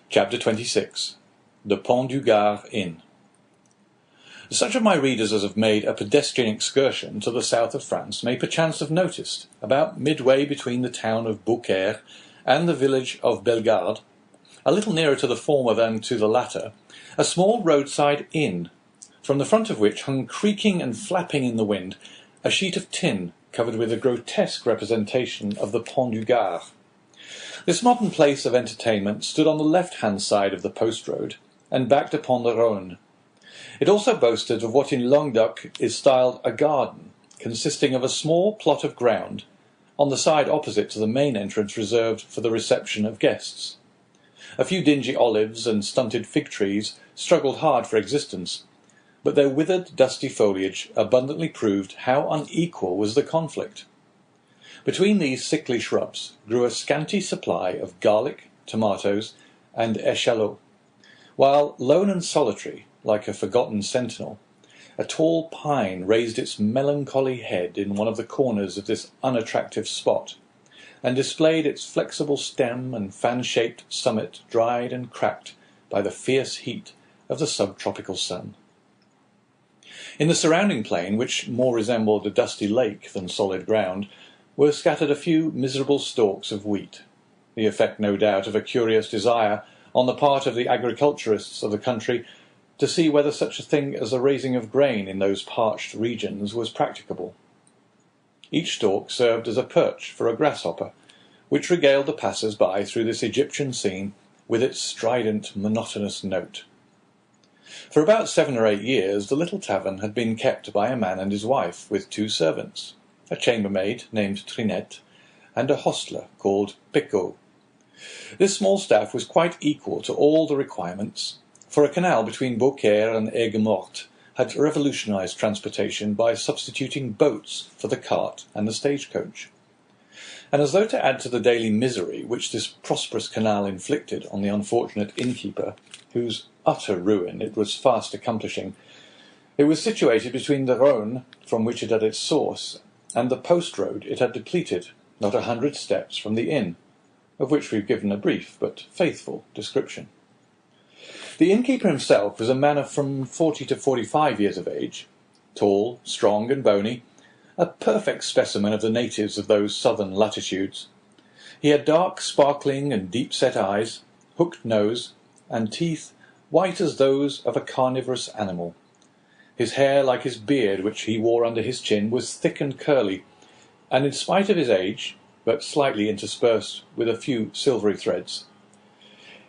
Chapter 26. The Pont du Gard Inn. Such of my readers as have made a pedestrian excursion to the south of France may perchance have noticed, about midway between the town of Beaucaire and the village of Bellegarde, a little nearer to the former than to the latter, a small roadside inn, from the front of which hung creaking and flapping in the wind a sheet of tin covered with a grotesque representation of the Pont du Gard. This modern place of entertainment stood on the left-hand side of the post road, and backed upon the Rhône. It also boasted of what in Languedoc is styled a garden, consisting of a small plot of ground, on the side opposite to the main entrance reserved for the reception of guests. A few dingy olives and stunted fig trees struggled hard for existence, but their withered, dusty foliage abundantly proved how unequal was the conflict. Between these sickly shrubs grew a scanty supply of garlic, tomatoes, and eschalots, while lone and solitary, like a forgotten sentinel, a tall pine raised its melancholy head in one of the corners of this unattractive spot, and displayed its flexible stem and fan-shaped summit dried and cracked by the fierce heat of the subtropical sun. In the surrounding plain, which more resembled a dusty lake than solid ground, were scattered a few miserable stalks of wheat, the effect, no doubt, of a curious desire on the part of the agriculturists of the country to see whether such a thing as the raising of grain in those parched regions was practicable. Each stalk served as a perch for a grasshopper, which regaled the passers-by through this Egyptian scene with its strident, monotonous note. For about 7 or 8 years the little tavern had been kept by a man and his wife, with 2 servants, a chambermaid named Trinette, and a hostler called Picot. This small staff was quite equal to all the requirements, for a canal between Beaucaire and Aigues-Mortes had revolutionized transportation by substituting boats for the cart and the stagecoach. And as though to add to the daily misery which this prosperous canal inflicted on the unfortunate innkeeper, whose utter ruin it was fast accomplishing, it was situated between the Rhône, from which it had its source, and the post road it had depleted, not 100 steps from the inn, of which we have given a brief but faithful description. The innkeeper himself was a man of from 40 to 45 years of age, tall, strong, and bony, a perfect specimen of the natives of those southern latitudes. He had dark, sparkling, and deep-set eyes, hooked nose, and teeth white as those of a carnivorous animal. His hair, like his beard, which he wore under his chin, was thick and curly, and in spite of his age, but slightly interspersed with a few silvery threads.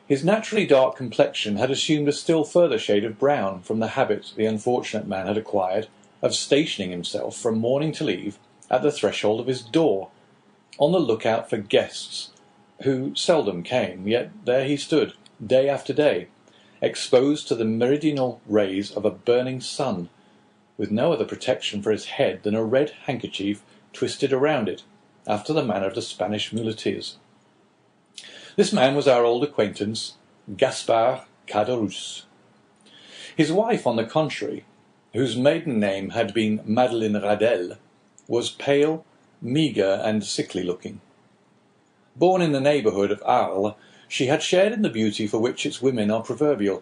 His naturally dark complexion had assumed a still further shade of brown from the habit the unfortunate man had acquired of stationing himself from morning till eve at the threshold of his door, on the lookout for guests, who seldom came, yet there he stood, day after day, exposed to the meridional rays of a burning sun, with no other protection for his head than a red handkerchief twisted around it, after the manner of the Spanish muleteers. This man was our old acquaintance, Gaspard Caderousse. His wife, on the contrary, whose maiden name had been Madeleine Radelle, was pale, meagre, and sickly-looking. Born in the neighbourhood of Arles, she had shared in the beauty for which its women are proverbial,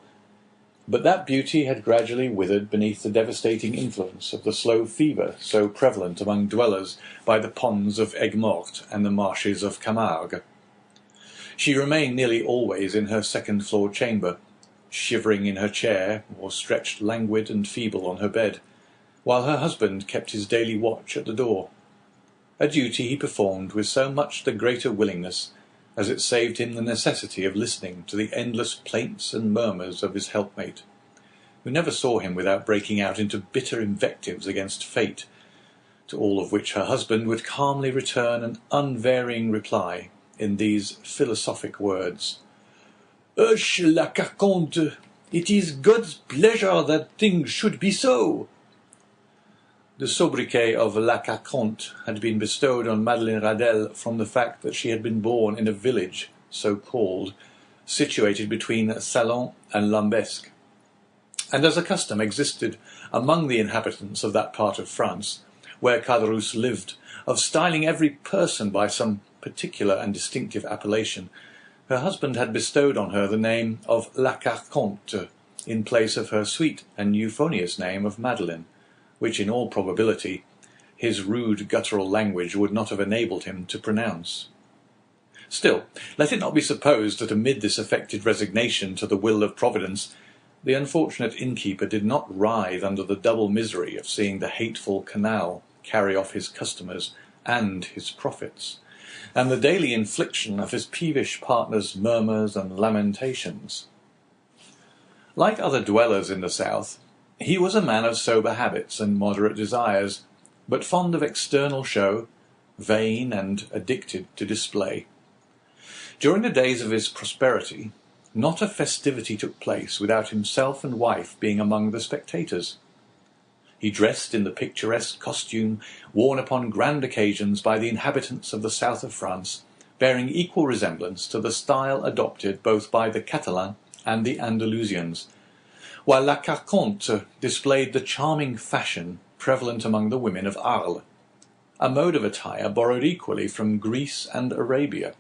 but that beauty had gradually withered beneath the devastating influence of the slow fever so prevalent among dwellers by the ponds of Aigues-Mortes and the marshes of Camargue. She remained nearly always in her second-floor chamber, shivering in her chair, or stretched languid and feeble on her bed, while her husband kept his daily watch at the door, a duty he performed with so much the greater willingness as it saved him the necessity of listening to the endless plaints and murmurs of his helpmate, who never saw him without breaking out into bitter invectives against fate, to all of which her husband would calmly return an unvarying reply in these philosophic words: "Hush, la Carconte! It is God's pleasure that things should be so." The sobriquet of La Carconte had been bestowed on Madeleine Radelle from the fact that she had been born in a village, so called, situated between Salon and Lambesc, and as a custom existed among the inhabitants of that part of France, where Caderousse lived, of styling every person by some particular and distinctive appellation, Her husband had bestowed on her the name of La Carconte, in place of her sweet and euphonious name of Madeleine, which in all probability his rude guttural language would not have enabled him to pronounce. Still, let it not be supposed that amid this affected resignation to the will of Providence, the unfortunate innkeeper did not writhe under the double misery of seeing the hateful canal carry off his customers and his profits, and the daily infliction of his peevish partner's murmurs and lamentations. Like other dwellers in the south, he was a man of sober habits and moderate desires, but fond of external show, vain and addicted to display. During the days of his prosperity, not a festivity took place without himself and wife being among the spectators. He dressed in the picturesque costume worn upon grand occasions by the inhabitants of the south of France, bearing equal resemblance to the style adopted both by the Catalans and the Andalusians, while La Carconte displayed the charming fashion prevalent among the women of Arles, a mode of attire borrowed equally from Greece and Arabia.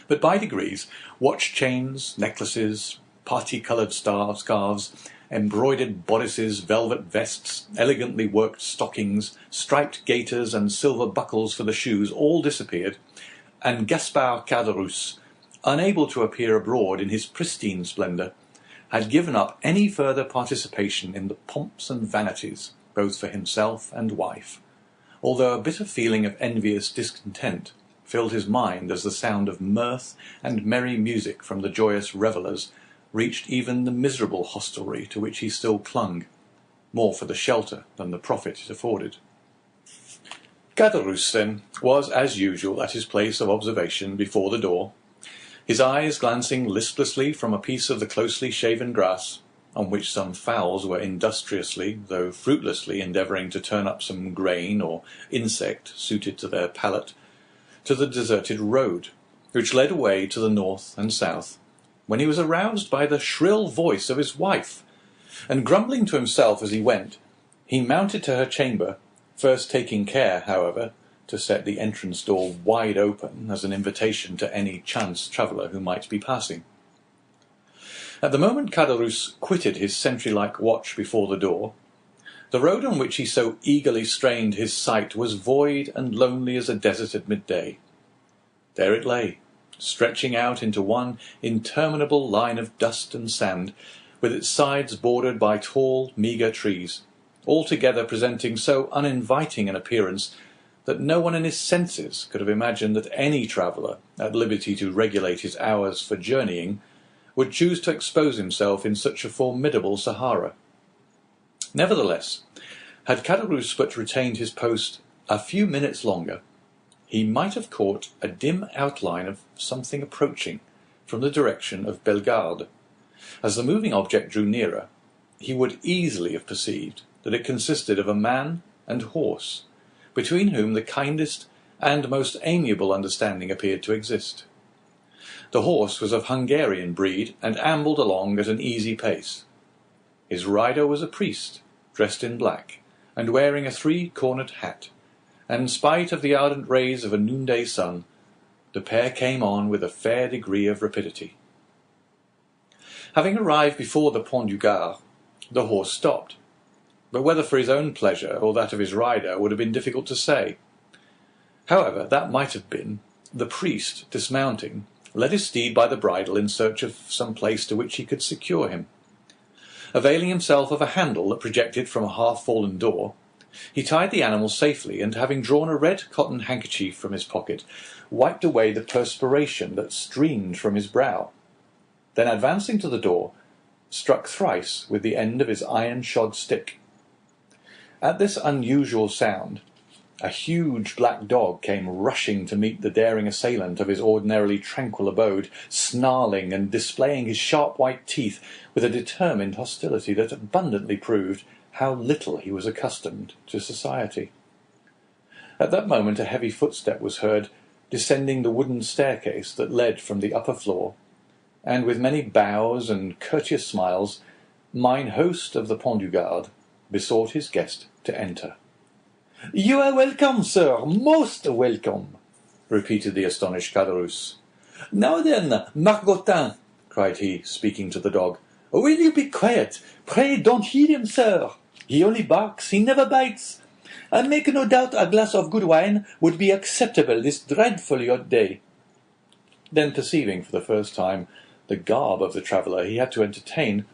But by degrees, watch chains, necklaces, parti-coloured scarves, embroidered bodices, velvet vests, elegantly worked stockings, striped gaiters, and silver buckles for the shoes all disappeared, and Gaspard Caderousse, unable to appear abroad in his pristine splendour, had given up any further participation in the pomps and vanities, both for himself and wife, although a bitter feeling of envious discontent filled his mind as the sound of mirth and merry music from the joyous revellers reached even the miserable hostelry to which he still clung, more for the shelter than the profit it afforded. Caderousse, then, was as usual at his place of observation before the door, his eyes glancing listlessly from a piece of the closely shaven grass, on which some fowls were industriously, though fruitlessly, endeavouring to turn up some grain or insect suited to their palate, to the deserted road, which led away to the north and south, when he was aroused by the shrill voice of his wife, and grumbling to himself as he went, he mounted to her chamber, first taking care, however, to set the entrance door wide open as an invitation to any chance traveller who might be passing. At the moment Caderousse quitted his sentry-like watch before the door, the road on which he so eagerly strained his sight was void and lonely as a desert at midday. There it lay, stretching out into one interminable line of dust and sand, with its sides bordered by tall, meagre trees, altogether presenting so uninviting an appearance that no one in his senses could have imagined that any traveller, at liberty to regulate his hours for journeying, would choose to expose himself in such a formidable Sahara. Nevertheless, had Caderousse but retained his post a few minutes longer, he might have caught a dim outline of something approaching from the direction of Bellegarde. As the moving object drew nearer, he would easily have perceived that it consisted of a man and horse, between whom the kindest and most amiable understanding appeared to exist. The horse was of Hungarian breed, and ambled along at an easy pace. His rider was a priest, dressed in black, and wearing a three-cornered hat, and in spite of the ardent rays of a noonday sun, the pair came on with a fair degree of rapidity. Having arrived before the Pont du Gard, the horse stopped, but whether for his own pleasure or that of his rider would have been difficult to say. However, that might have been, the priest, dismounting, led his steed by the bridle in search of some place to which he could secure him. Availing himself of a handle that projected from a half-fallen door, he tied the animal safely, and having drawn a red cotton handkerchief from his pocket, wiped away the perspiration that streamed from his brow. Then, advancing to the door, struck thrice with the end of his iron-shod stick. At this unusual sound, a huge black dog came rushing to meet the daring assailant of his ordinarily tranquil abode, snarling and displaying his sharp white teeth with a determined hostility that abundantly proved how little he was accustomed to society. At that moment a heavy footstep was heard descending the wooden staircase that led from the upper floor, and with many bows and courteous smiles, mine host of the Pont du Gard besought his guest to enter. "You are welcome, sir, most welcome," repeated the astonished Caderousse. "Now then, Margotin," cried he, speaking to the dog, "will you be quiet? Pray don't heed him, sir. He only barks, he never bites. I make no doubt a glass of good wine would be acceptable this dreadfully hot day." Then, perceiving for the first time the garb of the traveller he had to entertain,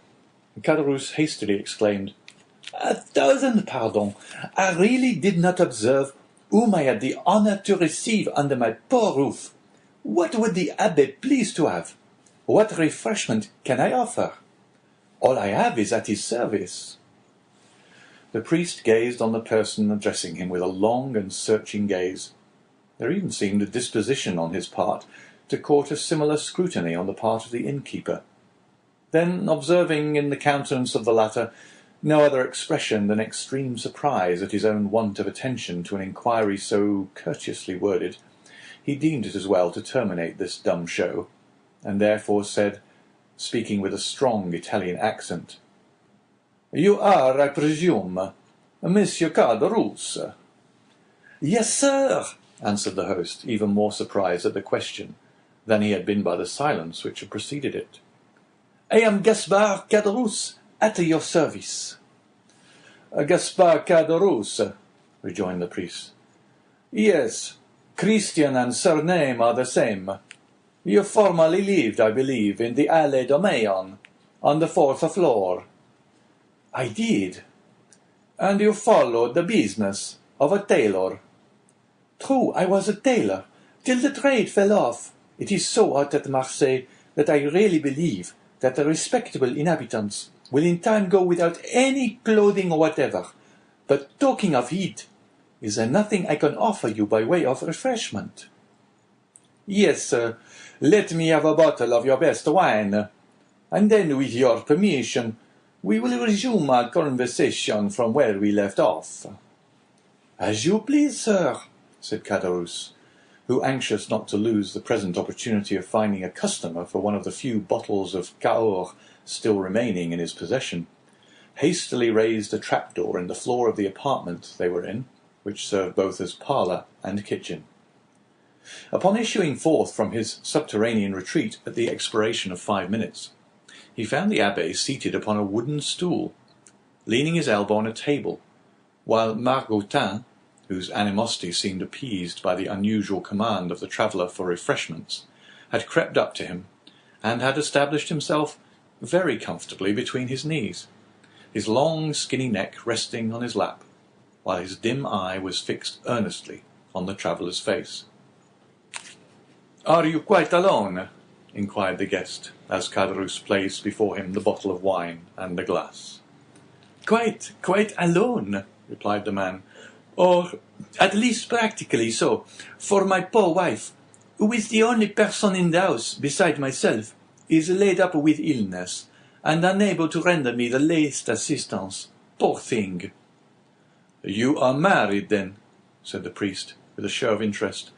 Caderousse hastily exclaimed, "1,000 pardons! I really did not observe whom I had the honour to receive under my poor roof. What would the abbé please to have? What refreshment can I offer? All I have is at his service." The priest gazed on the person addressing him with a long and searching gaze. There even seemed a disposition on his part to court a similar scrutiny on the part of the innkeeper. Then, observing in the countenance of the latter no other expression than extreme surprise at his own want of attention to an inquiry so courteously worded, he deemed it as well to terminate this dumb show, and therefore said, speaking with a strong Italian accent, "You are, I presume, Monsieur Caderousse?" "Yes, sir," answered the host, even more surprised at the question than he had been by the silence which had preceded it. "I am Gaspard Caderousse, at your service." "Gaspard Caderousse," rejoined the priest. "Yes, Christian and surname are the same. You formerly lived, I believe, in the Allée de Meilhan, on the 4th floor." "I did." "And you followed the business of a tailor." "True, I was a tailor, till the trade fell off. It is so hot at Marseille that I really believe that the respectable inhabitants will in time go without any clothing whatever. But talking of heat, is there nothing I can offer you by way of refreshment?" "Yes, sir. Let me have a bottle of your best wine, and then, with your permission, we will resume our conversation from where we left off." "As you please, sir," said Caderousse, who, anxious not to lose the present opportunity of finding a customer for one of the few bottles of Cahors still remaining in his possession, hastily raised a trapdoor in the floor of the apartment they were in, which served both as parlour and kitchen. Upon issuing forth from his subterranean retreat at the expiration of 5 minutes, he found the abbé seated upon a wooden stool, leaning his elbow on a table, while Margotin, whose animosity seemed appeased by the unusual command of the traveller for refreshments, had crept up to him, and had established himself very comfortably between his knees, his long skinny neck resting on his lap, while his dim eye was fixed earnestly on the traveller's face. "Are you quite alone?" inquired the guest, as Caderousse placed before him the bottle of wine and the glass. "Quite alone," replied the man, "or at least practically so, for my poor wife, who is the only person in the house beside myself, is laid up with illness, and unable to render me the least assistance. Poor thing!" "You are married, then?" said the priest, with a show of interest,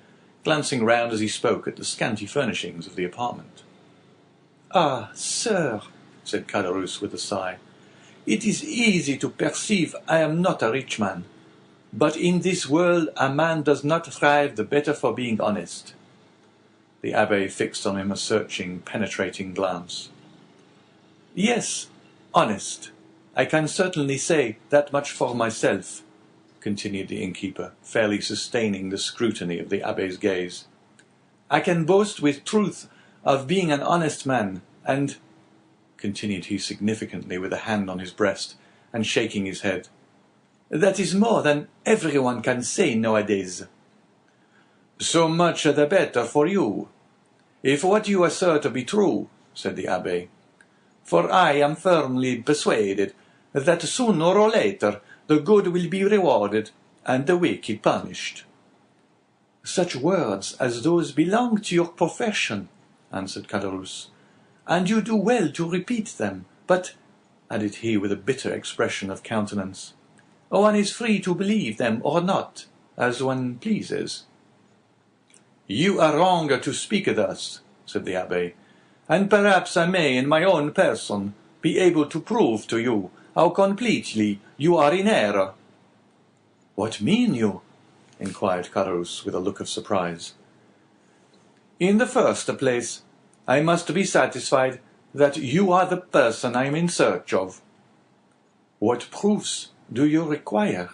glancing round as he spoke at the scanty furnishings of the apartment. "Ah, sir," said Caderousse with a sigh, "it is easy to perceive I am not a rich man, but in this world a man does not thrive the better for being honest." The abbé fixed on him a searching, penetrating glance. "Yes, honest. I can certainly say that much for myself," continued the innkeeper, fairly sustaining the scrutiny of the abbé's gaze. "I can boast with truth of being an honest man, and," continued he significantly with a hand on his breast, and shaking his head, "that is more than everyone can say nowadays." "So much the better for you, if what you assert be true," said the abbé, "for I am firmly persuaded that sooner or later the good will be rewarded and the wicked punished." "Such words as those belong to your profession," answered Caderousse, "and you do well to repeat them. But," added he with a bitter expression of countenance, "one is free to believe them or not, as one pleases." "You are wrong to speak thus," said the abbé, "and perhaps I may in my own person be able to prove to you how completely you are in error." "What mean you?" inquired Caderousse with a look of surprise. In the first place, I must be satisfied that you are the person I am in search of. What proofs do you require?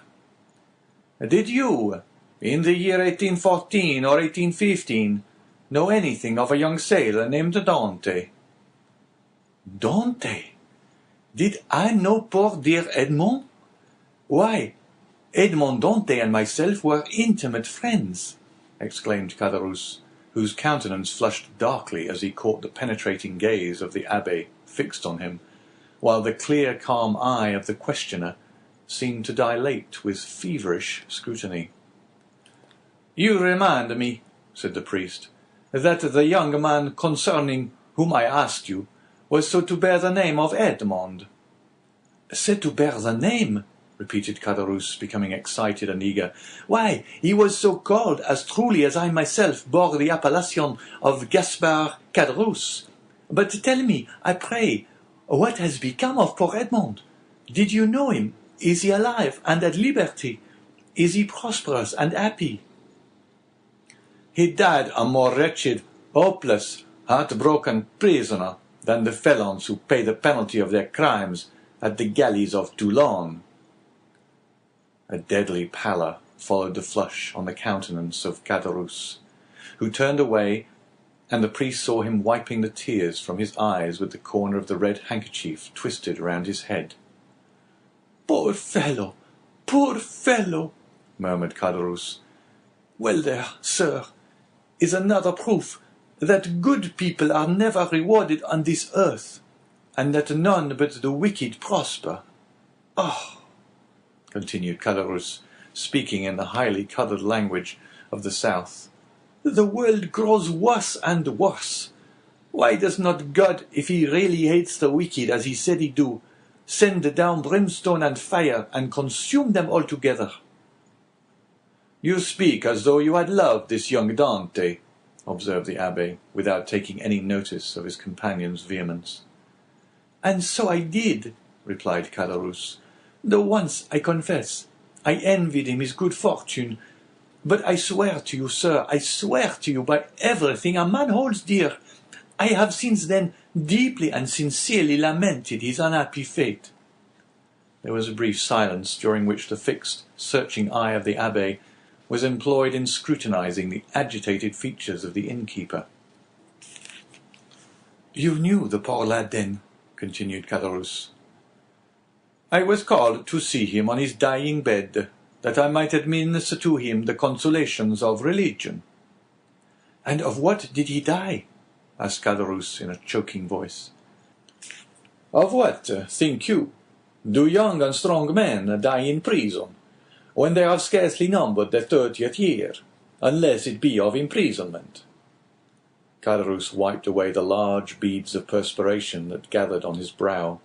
Did you, in the year 1814 or 1815, know anything of a young sailor named Dante? Dante? Did I know poor dear Edmond? Why, Edmond Dante and myself were intimate friends, exclaimed Caderousse, whose countenance flushed darkly as he caught the penetrating gaze of the abbé fixed on him, while the clear, calm eye of the questioner seemed to dilate with feverish scrutiny. "You remind me," said the priest, "that the young man concerning whom I asked you was so to bear the name of Edmond." "Said to bear the name?" repeated Caderousse, becoming excited and eager. "Why, he was so called as truly as I myself bore the appellation of Gaspard Caderousse. But tell me, I pray, what has become of poor Edmond? Did you know him? Is he alive and at liberty? Is he prosperous and happy?" "He died a more wretched, hopeless, heart-broken prisoner than the felons who pay the penalty of their crimes at the galleys of Toulon." A deadly pallor followed the flush on the countenance of Caderousse, who turned away, and the priest saw him wiping the tears from his eyes with the corner of the red handkerchief twisted round his head. "Poor fellow! Poor fellow!" murmured Caderousse. "Well there, sir, is another proof that good people are never rewarded on this earth, and that none but the wicked prosper. Oh," continued Caderousse, speaking in the highly coloured language of the South, "the world grows worse and worse. Why does not God, if he really hates the wicked as he said he'd do, send down brimstone and fire and consume them altogether?" "You speak as though you had loved this young Dante," observed the abbé, without taking any notice of his companion's vehemence. "And so I did," replied Caderousse. "Though once, I confess, I envied him his good fortune. But I swear to you, sir, I swear to you by everything a man holds dear, I have since then deeply and sincerely lamented his unhappy fate." There was a brief silence, during which the fixed, searching eye of the abbé was employed in scrutinizing the agitated features of the innkeeper. "You knew the poor lad, then?" continued Caderousse. "I was called to see him on his dying bed, that I might administer to him the consolations of religion." "And of what did he die?" asked Caderousse in a choking voice. "Of what, think you? Do young and strong men die in prison, when they have scarcely numbered their 30th year, unless it be of imprisonment?" Caderousse wiped away the large beads of perspiration that gathered on his brow.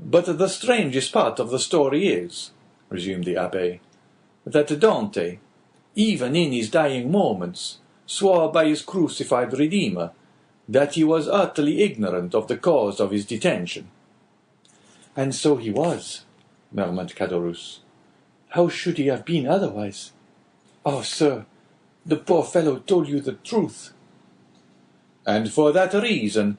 "But the strangest part of the story is," resumed the abbé, "that Dante, even in his dying moments, swore by his crucified Redeemer that he was utterly ignorant of the cause of his detention." "And so he was," murmured Caderousse. "How should he have been otherwise? Oh, sir, the poor fellow told you the truth." "And for that reason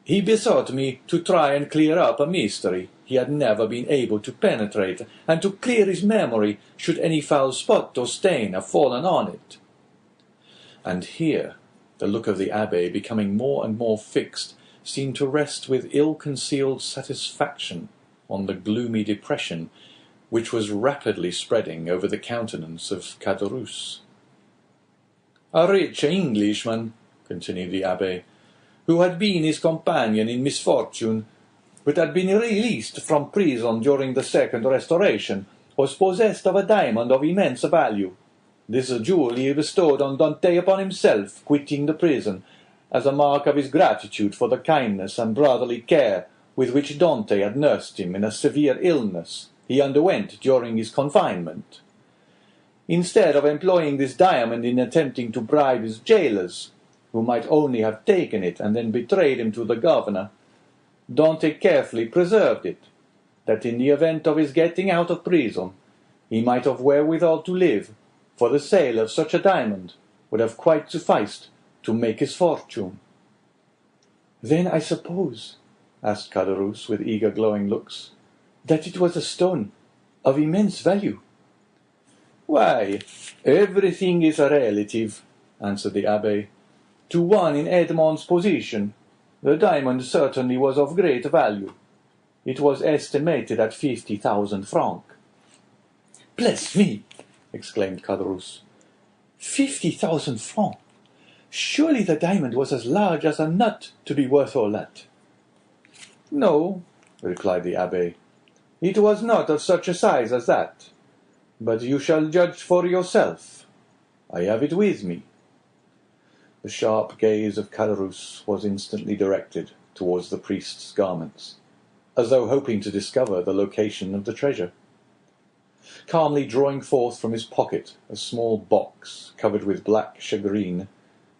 he besought me to try and clear up a mystery he had never been able to penetrate, and to clear his memory should any foul spot or stain have fallen on it." And here the look of the abbé, becoming more and more fixed, seemed to rest with ill-concealed satisfaction on the gloomy depression which was rapidly spreading over the countenance of Caderousse. "A rich Englishman," continued the abbé, "who had been his companion in misfortune, but had been released from prison during the Second Restoration, was possessed of a diamond of immense value. This jewel he bestowed on Dante upon himself, quitting the prison, as a mark of his gratitude for the kindness and brotherly care with which Dante had nursed him in a severe illness he underwent during his confinement. Instead of employing this diamond in attempting to bribe his jailers, who might only have taken it and then betrayed him to the governor, Dante carefully preserved it, that in the event of his getting out of prison, he might have wherewithal to live, for the sale of such a diamond, would have quite sufficed to make his fortune." "Then I suppose," asked Caderousse with eager glowing looks, "that it was a stone of immense value." "Why, everything is relative," answered the abbé. "To one in Edmond's position, the diamond certainly was of great value. It was estimated at 50,000 francs. "Bless me!" exclaimed Caderousse. 50,000 francs! Surely the diamond was as large as a nut to be worth all that." "No," replied the abbé, "it was not of such a size as that. But you shall judge for yourself. I have it with me." The sharp gaze of Caderousse was instantly directed towards the priest's garments, as though hoping to discover the location of the treasure. Calmly drawing forth from his pocket a small box covered with black shagreen,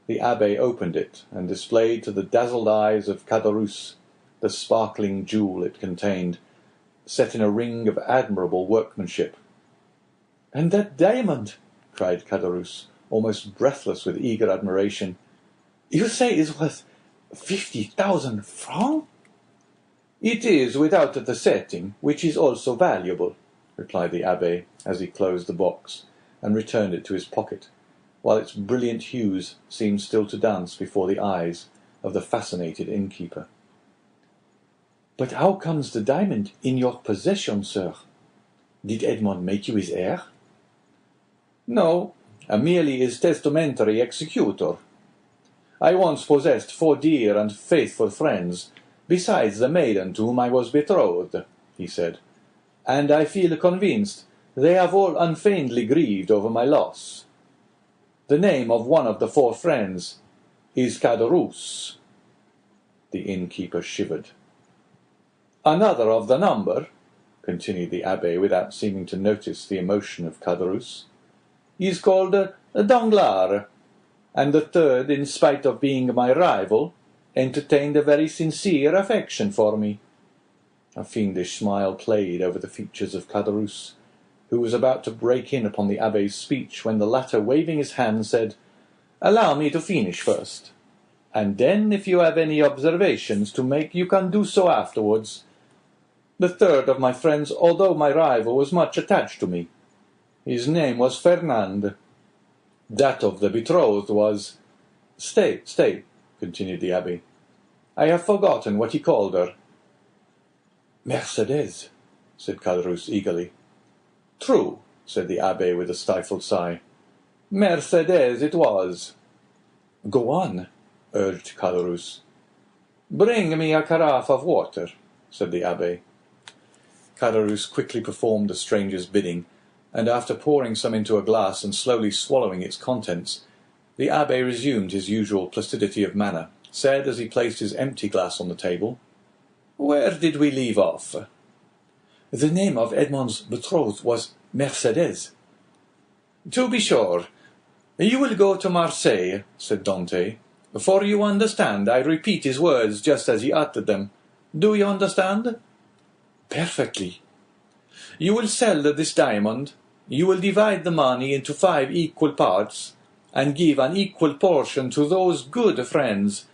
the abbé opened it and displayed to the dazzled eyes of Caderousse the sparkling jewel it contained, set in a ring of admirable workmanship. "And that diamond," cried Caderousse, almost breathless with eager admiration, "you say is worth 50,000 francs?" "It is without the setting, which is also valuable," replied the abbé, as he closed the box and returned it to his pocket, while its brilliant hues seemed still to dance before the eyes of the fascinated innkeeper. "But how comes the diamond in your possession, sir? Did Edmond make you his heir?" "No, merely his testamentary executor. I once possessed 4 dear and faithful friends, besides the maiden to whom I was betrothed," he said, "and I feel convinced they have all unfeignedly grieved over my loss. The name of one of the 4 friends is Caderousse." The innkeeper shivered. "Another of the number," continued the abbé without seeming to notice the emotion of Caderousse, "is called Danglars, and the 3rd, in spite of being my rival, entertained a very sincere affection for me." A fiendish smile played over the features of Caderousse, who was about to break in upon the abbé's speech, when the latter, waving his hand, said, "Allow me to finish first, and then if you have any observations to make, you can do so afterwards. The 3rd of my friends, although my rival, was much attached to me. His name was Fernand. That of the betrothed was— Stay, continued the abbé. "I have forgotten what he called her." "Mercédès," said Caderousse eagerly. "True," said the abbé with a stifled sigh. "Mercédès it was." "Go on," urged Caderousse. "Bring me a carafe of water," said the abbé. Caderousse quickly performed the stranger's bidding, and after pouring some into a glass and slowly swallowing its contents, the abbé resumed his usual placidity of manner, said as he placed his empty glass on the table, "Where did we leave off?" "The name of Edmond's betrothed was Mercédès." "To be sure. You will go to Marseille," said Dante, "for you understand, I repeat his words just as he uttered them. Do you understand?" "Perfectly." "You will sell this diamond, you will divide the money into 5 equal parts, and give an equal portion to those good friends,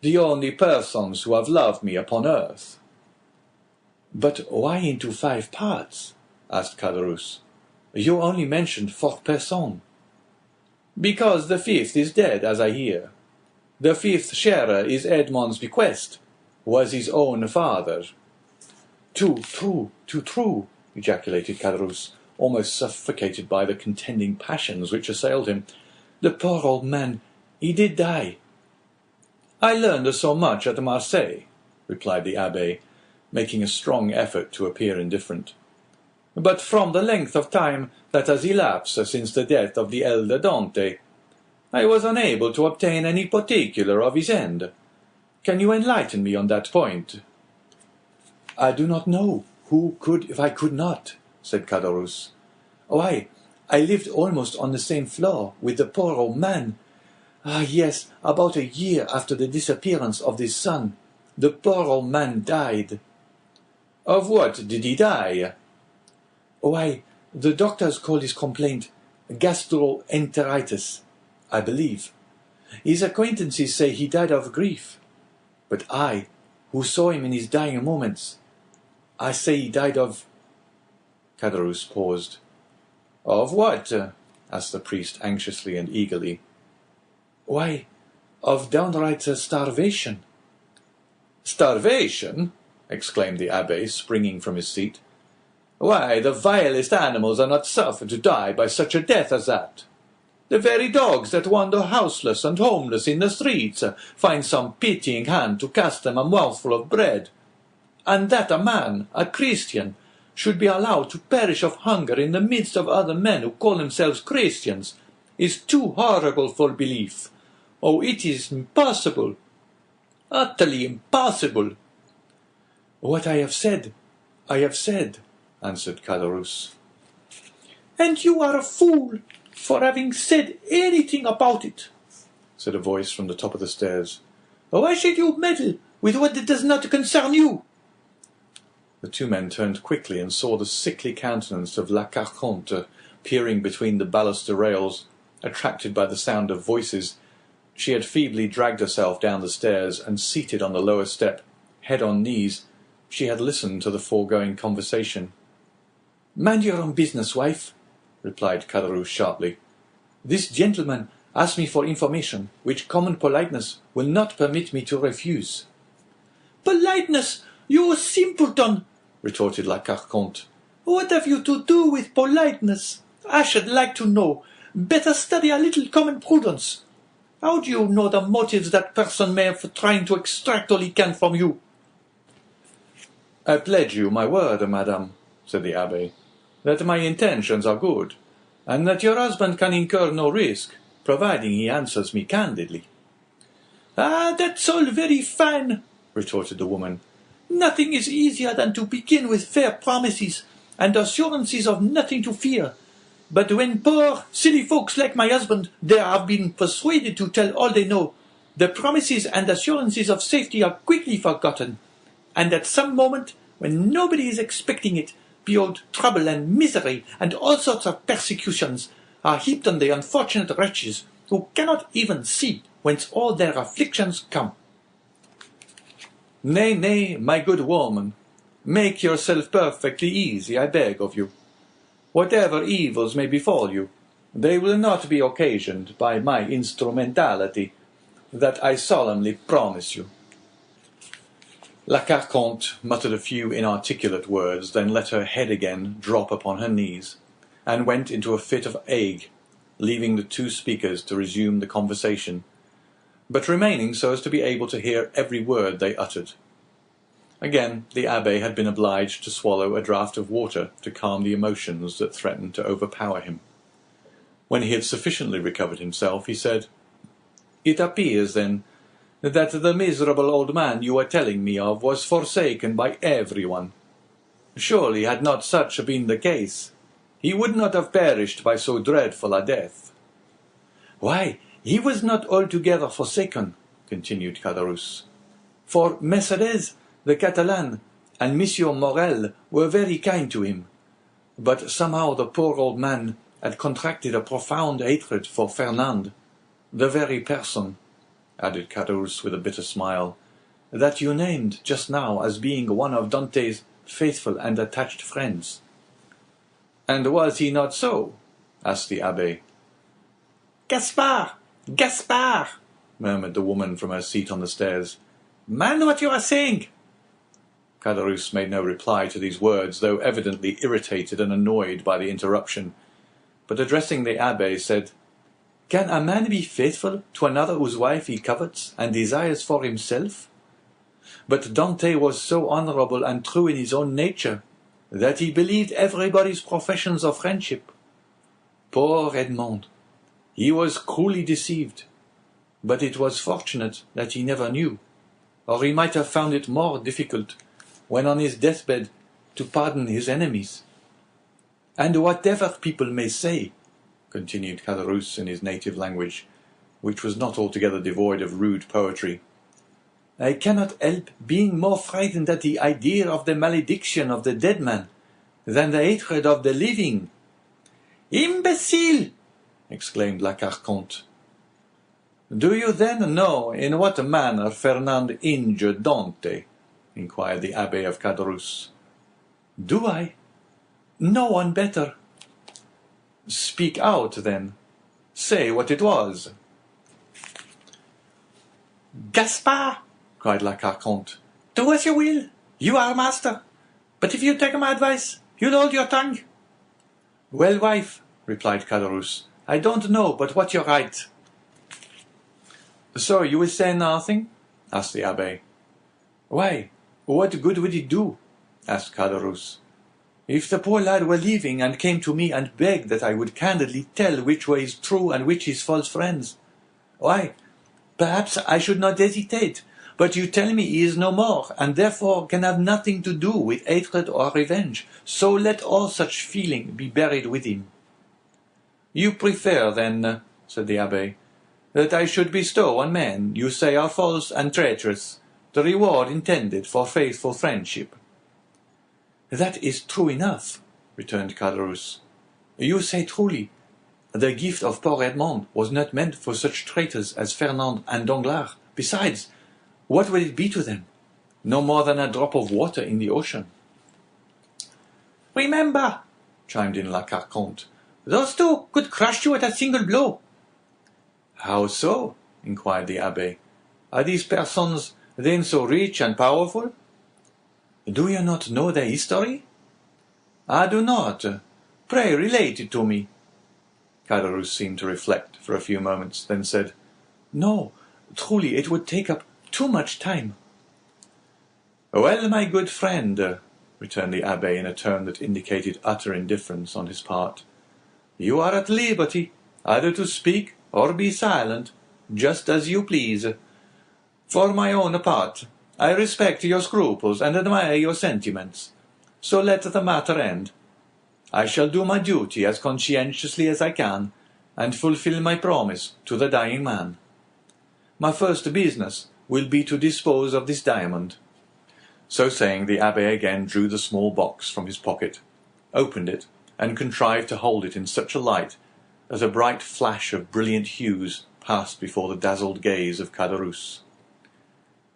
the only persons who have loved me upon earth." "But why into 5 parts?" asked Caderousse. "You only mentioned 4 persons." "Because the 5th is dead, as I hear. The 5th sharer is Edmond's bequest, was his own father." Too true, ejaculated Caderousse, almost suffocated by the contending passions which assailed him. "The poor old man, he did die." "I learned so much at Marseille," replied the abbé, making a strong effort to appear indifferent. "But from the length of time that has elapsed since the death of the elder Dante, I was unable to obtain any particular of his end. Can you enlighten me on that point?" "I do not know. Who could if I could not?" said Caderousse. "Why, I lived almost on the same floor with the poor old man. Ah, yes, about a year after the disappearance of his son, the poor old man died." "Of what did he die?" "Why, the doctors called his complaint gastroenteritis. I believe. His acquaintances say he died of grief. But I, who saw him in his dying moments, I say he died of—" Caderousse paused. "Of what?" asked the priest anxiously and eagerly. "Why, of downright starvation." "Starvation?" exclaimed the abbé, springing from his seat. "Why, the vilest animals are not suffered to die by such a death as that. The very dogs that wander houseless and homeless in the streets find some pitying hand to cast them a mouthful of bread. And that a man, a Christian, should be allowed to perish of hunger in the midst of other men who call themselves Christians, is too horrible for belief. Oh, it is impossible, utterly impossible." "What I have said, answered Caderousse. "And you are a fool for having said anything about it," said a voice from the top of the stairs. "Why should you meddle with what does not concern you?" The two men turned quickly and saw the sickly countenance of La Carconte peering between the baluster rails, attracted by the sound of voices. She had feebly dragged herself down the stairs, and seated on the lower step, head on knees, she had listened to the foregoing conversation. "Mind your own business, wife," replied Caderousse sharply. "This gentleman asked me for information, which common politeness will not permit me to refuse." "Politeness, you simpleton!" retorted La Carconte. "What have you to do with politeness? I should like to know. Better study a little common prudence. How do you know the motives that person may have for trying to extract all he can from you?" "I pledge you my word, madame," said the abbé, "that my intentions are good, and that your husband can incur no risk, providing he answers me candidly." "Ah, that's all very fine," retorted the woman. "Nothing is easier than to begin with fair promises and assurances of nothing to fear. But when poor, silly folks like my husband there have been persuaded to tell all they know, the promises and assurances of safety are quickly forgotten, and at some moment, when nobody is expecting it, behold, trouble and misery and all sorts of persecutions are heaped on the unfortunate wretches, who cannot even see whence all their afflictions come." "Nay, nay, my good woman, make yourself perfectly easy, I beg of you. Whatever evils may befall you, they will not be occasioned by my instrumentality, that I solemnly promise you." La Carconte muttered a few inarticulate words, then let her head again drop upon her knees, and went into a fit of ague, leaving the two speakers to resume the conversation, but remaining so as to be able to hear every word they uttered. Again the abbé had been obliged to swallow a draught of water to calm the emotions that threatened to overpower him. When he had sufficiently recovered himself, he said, "It appears, then, that the miserable old man you were telling me of was forsaken by everyone. Surely, had not such been the case, he would not have perished by so dreadful a death." "Why, he was not altogether forsaken," continued Caderousse, "for Mercédès, the Catalan, and Monsieur Morel were very kind to him. But somehow the poor old man had contracted a profound hatred for Fernand, the very person," added Caderousse with a bitter smile, "that you named just now as being one of Dante's faithful and attached friends." "And was he not so?" asked the abbé. "Gaspard! Gaspard!" murmured the woman from her seat on the stairs. "Mind what you are saying!" Caderousse made no reply to these words, though evidently irritated and annoyed by the interruption, but addressing the abbé, said, "Can a man be faithful to another whose wife he covets and desires for himself? But Dante was so honorable and true in his own nature, that he believed everybody's professions of friendship. Poor Edmond! He was cruelly deceived, but it was fortunate that he never knew, or he might have found it more difficult, when on his deathbed, to pardon his enemies. And whatever people may say," continued Caderousse in his native language, which was not altogether devoid of rude poetry, "I cannot help being more frightened at the idea of the malediction of the dead man than the hatred of the living." "Imbecile!" exclaimed La Carconte. "Do you then know in what manner Fernand injured Dante?" inquired the Abbé of Caderousse. "Do I? No one better." "Speak out, then. Say what it was." "Gaspard," cried La Carconte, "do as you will. You are master. But if you take my advice, you'll hold your tongue." "Well, wife," replied Caderousse, "I don't know but what you're right." "So you will say nothing?" asked the Abbé. Why, what good would it do? Asked Caderousse. If the poor lad were living and came to me and begged that I would candidly tell which way is true and which is false friends, why, perhaps I should not hesitate, but you tell me he is no more, and therefore can have nothing to do with hatred or revenge, so let all such feeling be buried with him. "You prefer, then," said the Abbé, "that I should bestow on men you say are false and traitorous the reward intended for faithful friendship." That is true enough, returned Caderousse. You say truly, the gift of poor Edmond was not meant for such traitors as Fernand and Danglars. Besides, what will it be to them? No more than a drop of water in the ocean. "Remember," chimed in La Carconte, "those two could crush you at a single blow." How so? Inquired the Abbé. Are these persons then so rich and powerful? Do you not know their history? I do not. Pray relate it to me. Caderousse seemed to reflect for a few moments, then said, No, truly it would take up too much time. Well, my good friend, returned the Abbé in a tone that indicated utter indifference on his part, you are at liberty either to speak or be silent, just as you please. For my own part, I respect your scruples and admire your sentiments, so let the matter end. I shall do my duty as conscientiously as I can, and fulfill my promise to the dying man. My first business will be to dispose of this diamond." So saying, the Abbé again drew the small box from his pocket, opened it, and contrived to hold it in such a light that a bright flash of brilliant hues passed before the dazzled gaze of Caderousse.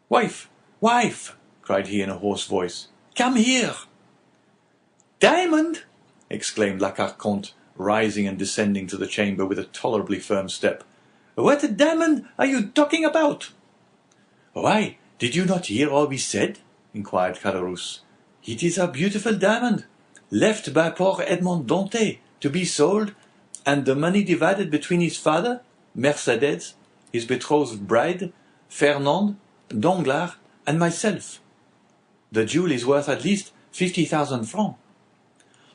"Wife! Wife!" cried he in a hoarse voice. "Come here!" "Diamond!" exclaimed La Carconte, rising and descending to the chamber with a tolerably firm step. "What diamond are you talking about?" "Why, did you not hear all we said?" inquired Caderousse. "It is a beautiful diamond, left by poor Edmond Dante, to be sold, and the money divided between his father, Mercédès, his betrothed bride, Fernand, Danglars, and myself. The jewel is worth at least 50,000 francs.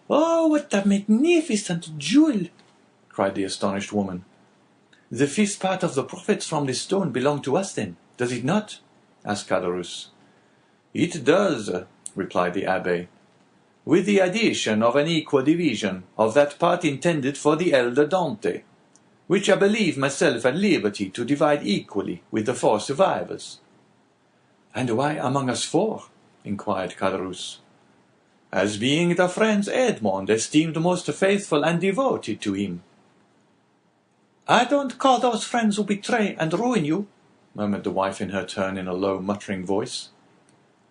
"Oh, what a magnificent jewel!" cried the astonished woman. The fifth part of the profits from this stone belong to us, then, does it not?" asked Caderousse. "It does," replied the Abbé, "with the addition of an equal division of that part intended for the elder Dante, which I believe myself at liberty to divide equally with the 4 survivors." "And why among us 4? inquired Caderousse. "As being the friends Edmond esteemed most faithful and devoted to him." "I don't call those friends who betray and ruin you," murmured the wife in her turn in a low muttering voice.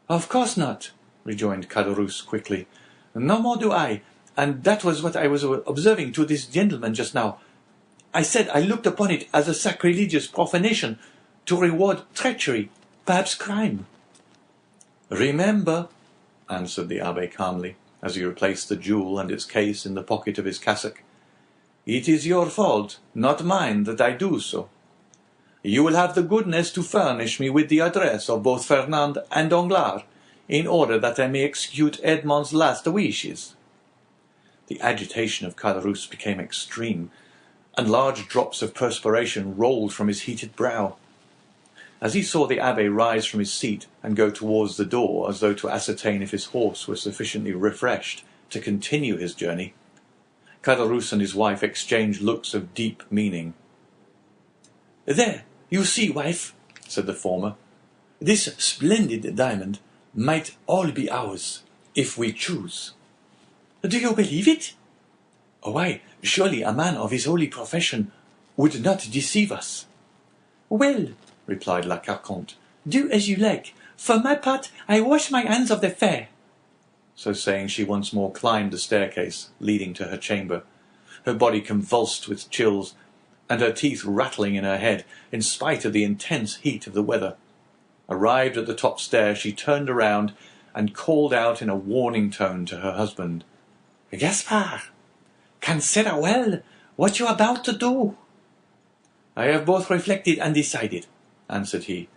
"Of course not," rejoined Caderousse quickly. "No more do I, and that was what I was observing to this gentleman just now. I said I looked upon it as a sacrilegious profanation to reward treachery, perhaps crime." "Remember," answered the Abbé calmly, as he replaced the jewel and its case in the pocket of his cassock, "it is your fault, not mine, that I do so. You will have the goodness to furnish me with the address of both Fernand and Danglars, in order that I may execute Edmond's last wishes." The agitation of Caderousse became extreme, and large drops of perspiration rolled from his heated brow. As he saw the Abbé rise from his seat and go towards the door as though to ascertain if his horse were sufficiently refreshed to continue his journey, Caderousse and his wife exchanged looks of deep meaning. "There, you see, wife," said the former, "this splendid diamond might all be ours, if we choose." "Do you believe it?" "Why, surely a man of his holy profession would not deceive us." Well, replied La Carconte, do as you like. For my part, I wash my hands of the fair. So saying, she once more climbed the staircase leading to her chamber, her body convulsed with chills, and her teeth rattling in her head, in spite of the intense heat of the weather. Arrived at the top stair, she turned around and called out in a warning tone to her husband, Gaspard, consider well what you are about to do. I have both reflected and decided, answered he.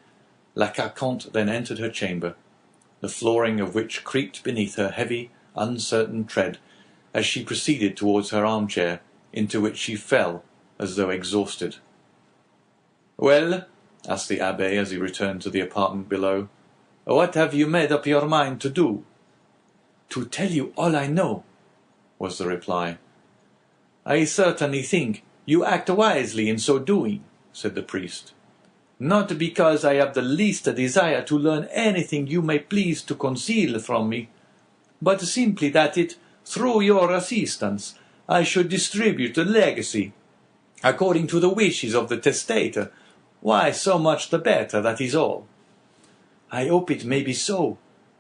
La Carconte then entered her chamber, the flooring of which creaked beneath her heavy, uncertain tread as she proceeded towards her armchair, into which she fell as though exhausted. "Well," asked the abbé as he returned to the apartment below, "what have you made up your mind to do?" "To tell you all I know," was the reply. "I certainly think you act wisely in so doing," said the priest. "Not because I have the least desire to learn anything you may please to conceal from me, but simply that through your assistance, I should distribute the legacy, according to the wishes of the testator. Why, so much the better, that is all." "I hope it may be so,"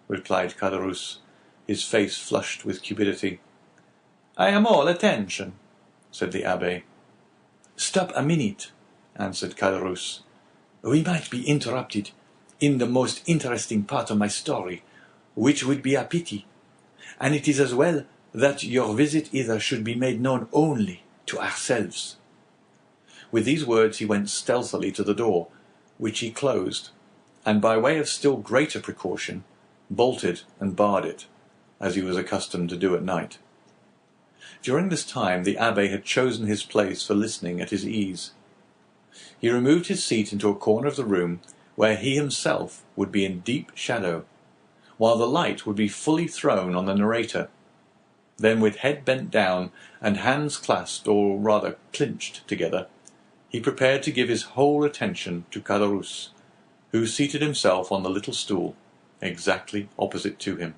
replied Caderousse, his face flushed with cupidity. "I am all attention," said the abbé. "Stop a minute," answered Caderousse. "We might be interrupted in the most interesting part of my story, which would be a pity, and it is as well that your visit hither should be made known only to ourselves." With these words he went stealthily to the door, which he closed, and by way of still greater precaution, bolted and barred it, as he was accustomed to do at night. During this time the abbé had chosen his place for listening at his ease. He removed his seat into a corner of the room where he himself would be in deep shadow, while the light would be fully thrown on the narrator. Then, with head bent down and hands clasped, or rather clinched together, he prepared to give his whole attention to Caderousse, who seated himself on the little stool, exactly opposite to him.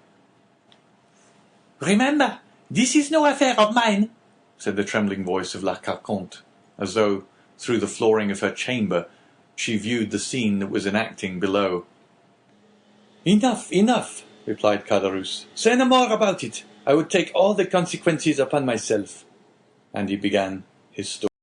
"Remember, this is no affair of mine," said the trembling voice of La Carconte, as though, through the flooring of her chamber, she viewed the scene that was enacting below. "Enough, enough," replied Caderousse. "Say no more about it. I would take all the consequences upon myself." And he began his story.